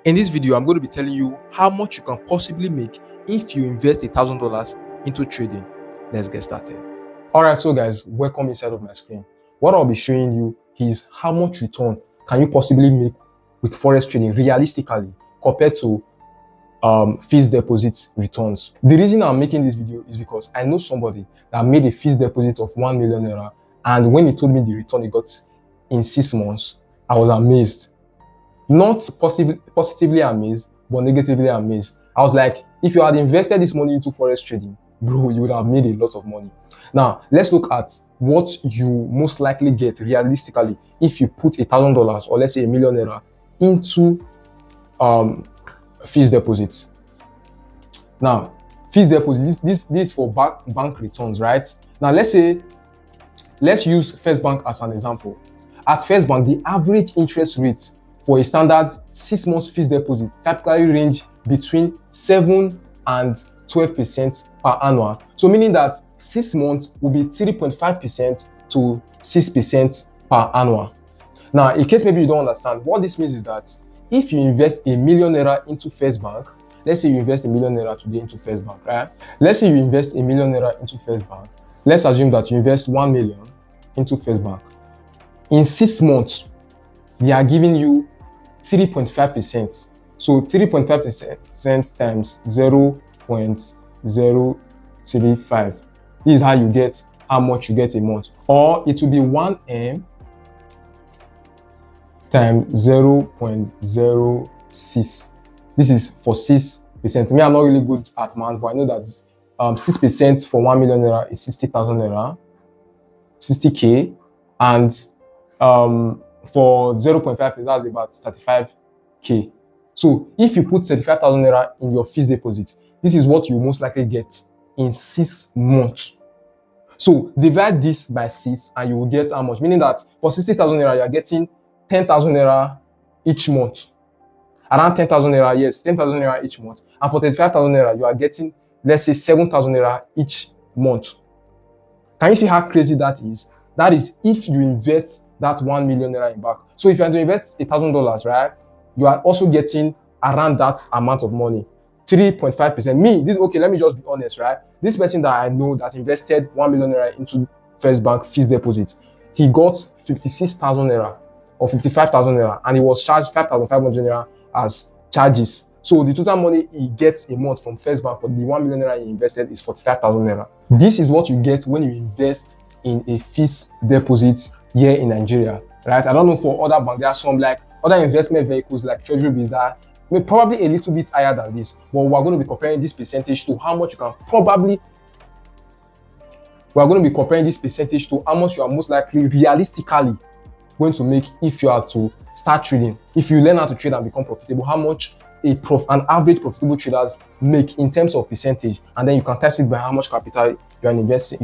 In this video, I'm going to be telling you how much you can possibly make if you invest $1,000 into trading. Let's get started. Alright, so guys, welcome inside of my screen. What I'll be showing you is how much return can you possibly make with forex trading realistically compared to fixed deposit returns. The reason I'm making this video is because I know somebody that made a fixed deposit of 1 million naira, and when he told me the return he got in 6 months, I was amazed. Not positively amazed, but negatively amazed. I was like, if you had invested this money into forex trading, bro, you would have made a lot of money. Now, let's look at what you most likely get realistically if you put $1,000 or let's say ₦1 million into fixed deposits. Now, fixed deposit, this is for bank returns, right? Now, let's use First Bank as an example. At First Bank, the average interest rate for a standard 6 months fixed deposit typically range between 7 and 12% per annum. So meaning that 6 months will be 3.5% to 6% per annum. Now, in case maybe you don't understand, what this means is that if you invest ₦1 million into First Bank, let's say you invest ₦1 million today into First Bank, right? Let's say you invest ₦1 million into First Bank. Let's assume that you invest 1 million into First Bank. In 6 months, they are giving you 3.5%. So 3.5% times 0.035. This is how you get how much you get a month. Or it will be 1M times 0.06. This is for 6%. Me, I'm not really good at math, but I know that 6% for 1 million naira is 60,000 naira, 60k, and for 0.5%, that's about 35k. So if you put 35,000 naira in your fixed deposit, this is what you most likely get in 6 months. So divide this by 6 and you will get how much? Meaning that for 60,000 naira, you are getting 10,000 naira each month. Around 10,000 naira, yes, 10,000 naira each month. And for 35,000 naira, you are getting, let's say, 7,000 naira each month. Can you see how crazy that is? That is if you invest that 1 million naira in back. So if you are to invest $1,000, right, you are also getting around that amount of money, 3.5%. Okay, let me just be honest, right? This person that I know that invested 1 million naira into First Bank fixed deposit, he got 56,000 naira or 55,000 naira, and he was charged 5,500 naira as charges. So the total money he gets a month from First Bank for the 1 million naira he invested is 45,000 naira. This is what you get when you invest in a fixed deposit here in Nigeria, right? I don't know for other banks, there are some like other investment vehicles like treasury bills that may probably a little bit higher than this, but we're going to be comparing this percentage to how much you can probably, we're going to be comparing this percentage to how much you are most likely realistically going to make if you are to start trading. If you learn how to trade and become profitable, how much an average profitable traders make in terms of percentage, and then you can test it by how much capital you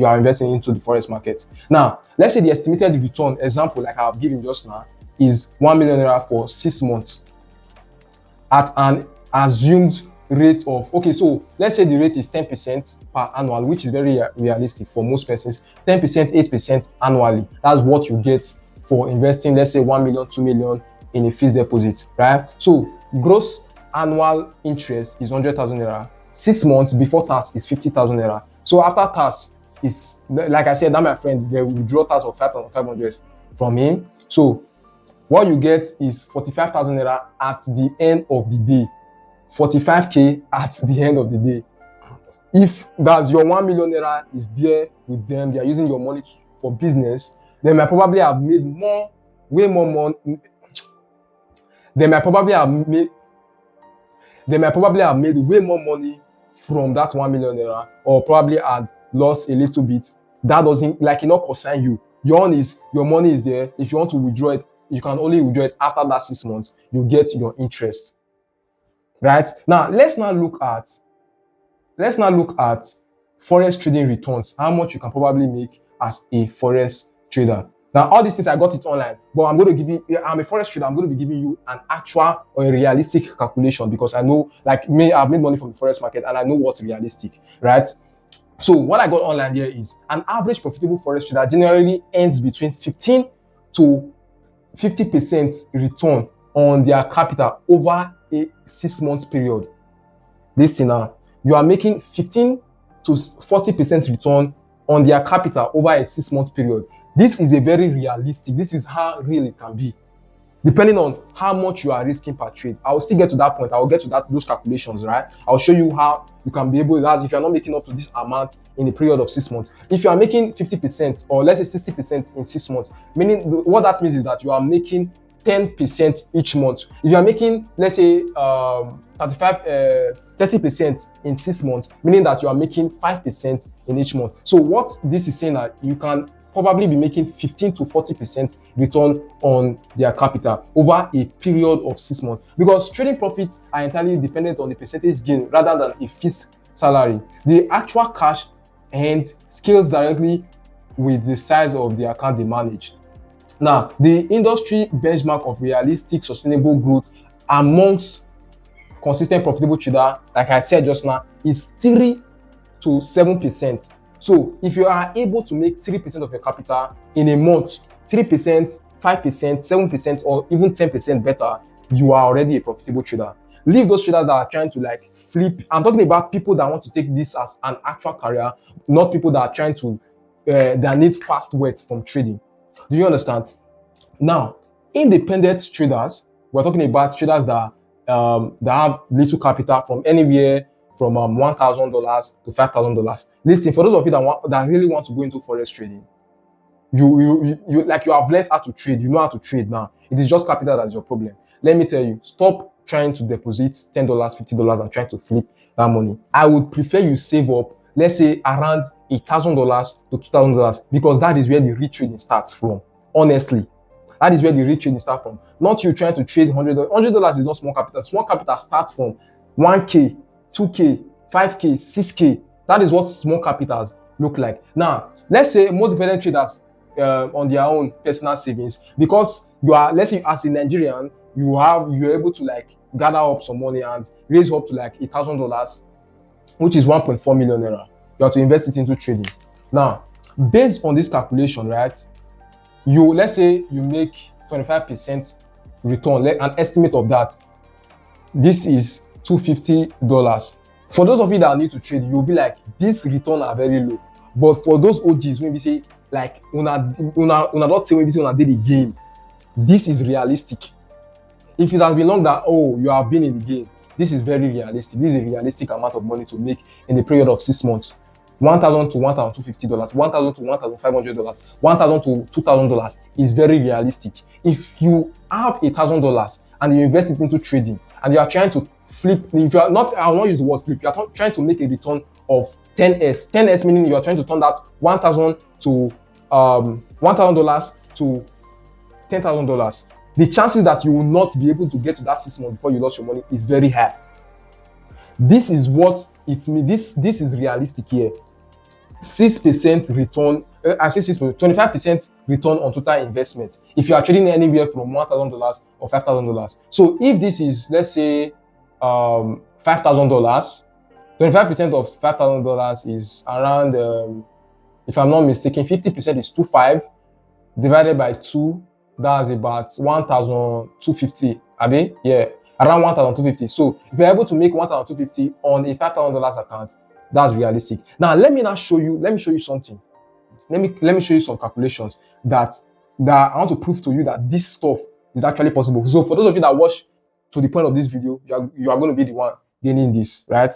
are investing into the forex market. Now, let's say the estimated return example, like I've given just now, is 1 million naira for 6 months at an assumed rate of, okay, so let's say the rate is 10% per annual, which is very realistic for most persons. 10%, 8% annually. That's what you get for investing, let's say 1 million, 2 million in a fixed deposit, right? So gross annual interest is 100,000 naira. 6 months before tax is 50,000 naira. So after tax is, like I said, that my friend, they will withdraw tax of 5,500 from him. So what you get is 45,000 naira at the end of the day. 45k at the end of the day. If that's your 1 million naira is there with them, they are using your money for business, they might probably have made way more money. They might probably have made way more money from that 1 million naira, or probably had lost a little bit. That doesn't, like, it not concern you. Your money is there. If you want to withdraw it, you can only withdraw it after that 6 months. You get your interest. Right? Now, let's now look at forex trading returns. How much you can probably make as a forex trader. Now, all these things I got it online, but I'm a forex trader. I'm going to be giving you an actual or a realistic calculation, because I know, like me, I've made money from the forex market and I know what's realistic, right? So what I got online here is an average profitable forex trader generally earns between 15 to 50% return on their capital over a 6 month period. Listen now, you are making 15 to 40% return on their capital over a 6 month period. This is a very realistic, this is how real it can be. Depending on how much you are risking per trade. I will still get to that point. I will get to those calculations, right? I'll show you how you can be able, as if you're not making up to this amount in a period of 6 months. If you are making 50% or let's say 60% in 6 months, meaning what that means is that you are making 10% each month. If you are making, let's say, 30% in 6 months, meaning that you are making 5% in each month. So what this is saying that you can probably be making 15 to 40% return on their capital over a period of 6 months, because trading profits are entirely dependent on the percentage gain rather than a fixed salary. The actual cash and scales directly with the size of the account they manage. Now, the industry benchmark of realistic sustainable growth amongst consistent profitable trader, like I said just now, is 3 to 7%. So if you are able to make 3% of your capital in a month, 3%, 5%, 7%, or even 10% better, you are already a profitable trader. Leave those traders that are trying to like flip. I'm talking about people that want to take this as an actual career, not people that are trying to that need fast wealth from trading. Do you understand? Now, independent traders, we're talking about traders that have little capital, from anywhere from $1,000 to $5,000. Listen, for those of you that really want to go into forex trading, you have learned how to trade. You know how to trade now. It is just capital that is your problem. Let me tell you, stop trying to deposit $10, $50 and trying to flip that money. I would prefer you save up, let's say around $1,000 to $2,000, because that is where the real trading starts from. Honestly, that is where the real trading starts from. Not you trying to trade $100. $100 is not small capital. Small capital starts from 1K, 2K, 5K, 6K. That is what small capitals look like. Now, let's say most dependent traders on their own personal savings, because you are, let's say as a Nigerian, you're able to like gather up some money and raise up to like $1,000, which is 1.4 million naira. You have to invest it into trading. Now, based on this calculation, right, let's say you make 25% return, an estimate of that. This is $250. For those of you that are new to trade, you'll be like, this return are very low. But for those OGs, when we say like una not tell me una did the game, this is realistic. If it has been long that you have been in the game, this is very realistic. This is a realistic amount of money to make in a period of 6 months. $1,000 to $1,250, $1,000 to $1,500, $1,000 to $2,000 is very realistic. If you have $1,000 and you invest it into trading and you are trying to flip, if you are not, I will not use the word flip, you are trying to make a return of 10x. 10x meaning you are trying to turn that $1,000 to $1,000 to $10,000. The chances that you will not be able to get to that 6 months before you lost your money is very high. This is what it means. This is realistic here. 6% return, I say 6%, 25% return on total investment. If you are trading anywhere from $1,000 or $5,000. So if this is, let's say, $5,000, 25% of $5,000 is around, if I'm not mistaken, 50% is 2.5 divided by 2. That's about 1,250. Abi? Yeah, around 1,250. So if you're able to make 1,250 on a $5,000 account, that's realistic. Now let me show you something. Let me show you some calculations that I want to prove to you that this stuff is actually possible. So for those of you that watch to the point of this video, you are going to be the one gaining this, right?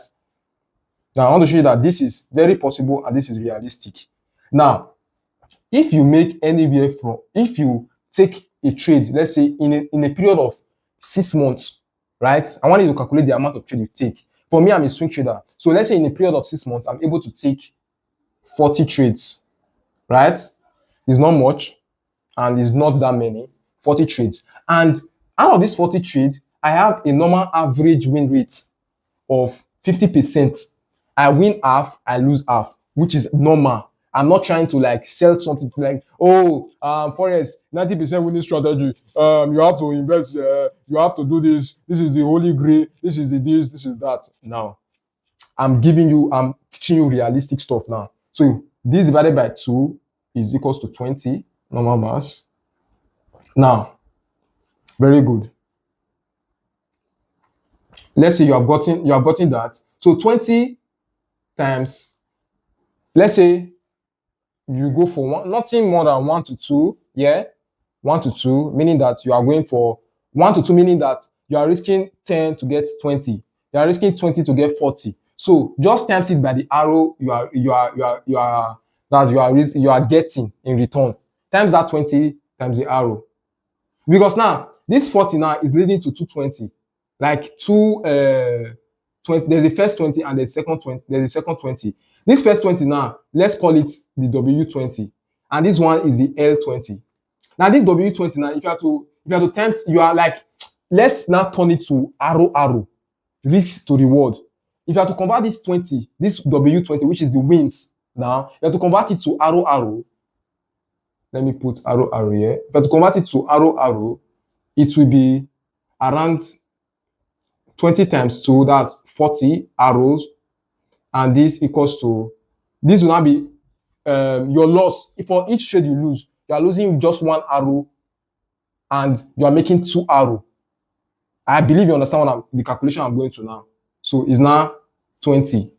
Now I want to show you that this is very possible and this is realistic. Now, if you take a trade, let's say in a period of 6 months, right? I want you to calculate the amount of trade you take. For me, I'm a swing trader. So let's say in a period of 6 months, I'm able to take 40 trades, right? It's not much and it's not that many, 40 trades. And out of these 40 trades, I have a normal average win rate of 50%. I win half, I lose half, which is normal. I'm not trying to like sell something to like, Forex, 90% winning strategy. You have to invest, you have to do this. This is the holy grail. This is this is that. Now, I'm teaching you realistic stuff now. So this divided by 2 is equals to 20, normal mass. Now, very good. Let's say you have gotten that. So 20 times, let's say you go for nothing more than 1 to 2, yeah, 1 to 2, meaning that you are going for 1 to 2, meaning that you are risking 10 to get 20, you are risking 20 to get 40. So just times it by the arrow you are getting in return, times that 20 times the arrow, because now this 40 now is leading to 220, like 20. There's the first 20 and the second 20. There's the second 20. This first 20 now, let's call it the W20, and this one is the L20. Now this W20 now, if you have to times, you are like, let's now turn it to arrow, risk to reward. If you have to convert this W20, which is the wins, now you have to convert it to arrow. Let me put arrow here. If you have to convert it to arrow, it will be around 20 times 2, that's 40 arrows, and this equals to, this will now be your loss. If for each trade you lose, you are losing just 1 arrow and you are making 2 arrow. I believe you understand the calculation I'm going to now. So it's now 20.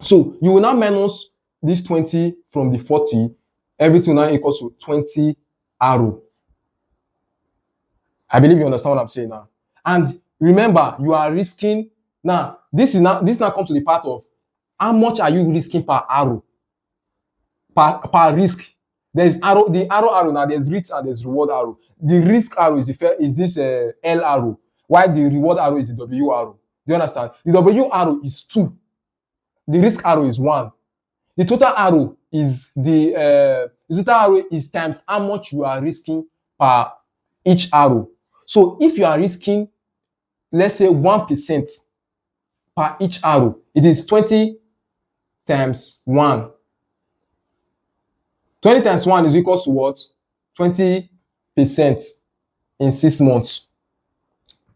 So you will now minus this 20 from the 40. Everything now equals to 20 arrow. I believe you understand what I'm saying now. And remember, you are risking. Now, this now comes to the part of how much are you risking per arrow? Per risk. There's arrow, the arrow now, there's risk and there's reward arrow. The risk arrow is this L arrow, while the reward arrow is the W arrow. Do you understand? The W arrow is 2. The risk arrow is 1. The total arrow is times how much you are risking per each arrow. So if you are risking, let's say 1% per each arrow, it is 20 times 1. 20 times 1 is equal to what? 20% in 6 months.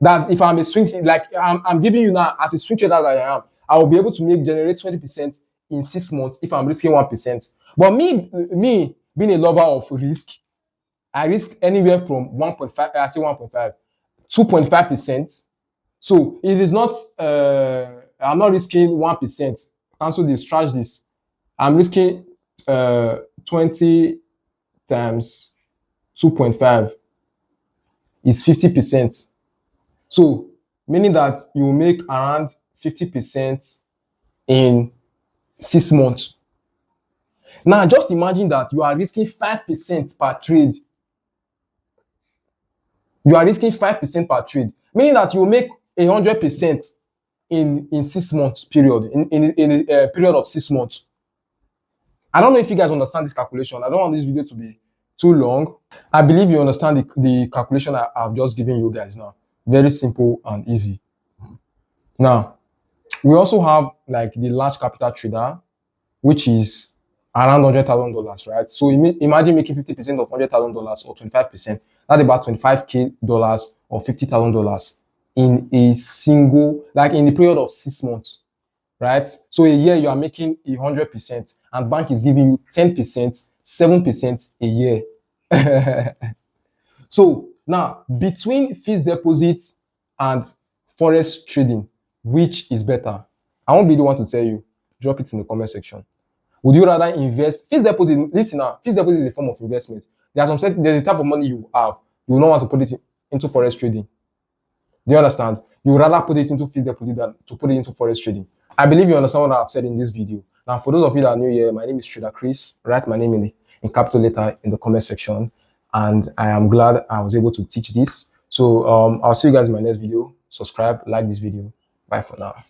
That's if I'm a swing, like I'm giving you now as a swing trader that I am, I will be able to generate 20% in 6 months if I'm risking 1%. But me being a lover of risk, I risk anywhere from 1.5, I say 1.5, 2.5%. So it is not, I'm not risking 1%. Cancel this, trash this. I'm risking 20 times 2.5 is 50%. So meaning that you will make around 50% in 6 months. Now just imagine that you are risking 5% per trade. You are risking 5% per trade, meaning that you will make 100% in 6 months period, in a period of 6 months. I don't know if you guys understand this calculation. I don't want this video to be too long. I believe you understand the calculation I've just given you guys now. Very simple and easy. Now, we also have like the large capital trader, which is around $100,000, right? So imagine making 50% of $100,000 or 25%. That's about $25K or $50,000 in a single, like in the period of 6 months, right? So a year you are making 100%, and bank is giving you 10%, 7% a year. So now, between fixed deposit and forex trading, which is better? I won't be the one to tell you. Drop it in the comment section. Would you rather invest fixed deposit? Listen now, fixed deposit is a form of investment. There's a type of money you have. You will not want to put it into forex trading. Do you understand? You would rather put it into fixed deposit than to put it into forex trading. I believe you understand what I've said in this video. Now, for those of you that are new here, my name is Trader Chris. Write my name in capital letter in the comment section. And I am glad I was able to teach this. So I'll see you guys in my next video. Subscribe, like this video. Bye for now.